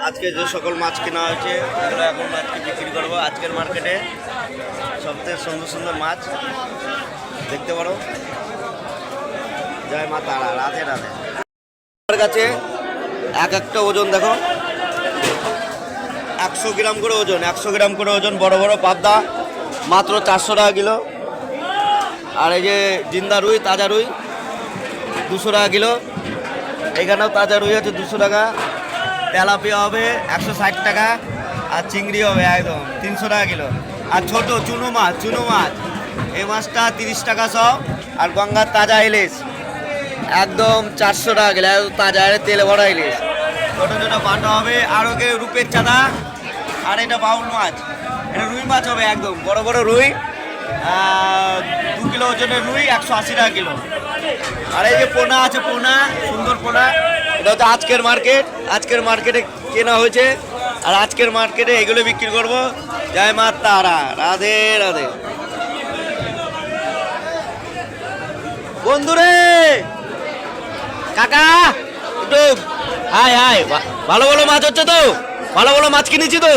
আজকে যে সকল মাছ কেনা হয়েছে এগুলো এখন আজকে বিক্রি করবো। আজকের মার্কেটে সবথেকে সুন্দর সুন্দর মাছ দেখতে পারো। জয় মা তারা, রাধে রাধে। আমার কাছে এক একটা ওজন দেখো, 100 গ্রাম করে ওজন, 100 গ্রাম করে ওজন। বড় বড় পাবদা মাত্র 400 টাকা কিলো। আর এই যে জিন্দা রুই, তাজা রুই 200 টাকা কিলো। এখানেও তাজা রুই আছে 200 টাকা। তেলাপিয়া হবে 160 টাকা। আর চিংড়ি হবে একদম 300 টাকা কিলো। আর ছোট চুনো মাছ, এই মাছটা 30 টাকা সব। আর গঙ্গার তাজা ইলিশ একদম 400 টাকা কিলো, তাজা তেলে ভরা ইলিশ। ছোটো ছোটো বাটা হবে। আর ওকে রূপের চাঁদা। আর এটা বাউল মাছ, এটা রুই মাছ হবে একদম বড় বড় রুই। 2 কিলো ওজনের রুই 180 টাকা কিলো। আর এই যে পোনা আছে, পোনা সুন্দর পোনা, এটা হচ্ছে আজকের মার্কেটে কেনা হয়েছে। আর আজকের মার্কেটে এগুলো বিক্রি করবো। জয় মা তারা, রাধে রাধে। বন্ধুরে কাকা একটু হাই হাই, ভালো ভালো মাছ হচ্ছে তো, ভালো ভালো মাছ কিনেছি তো।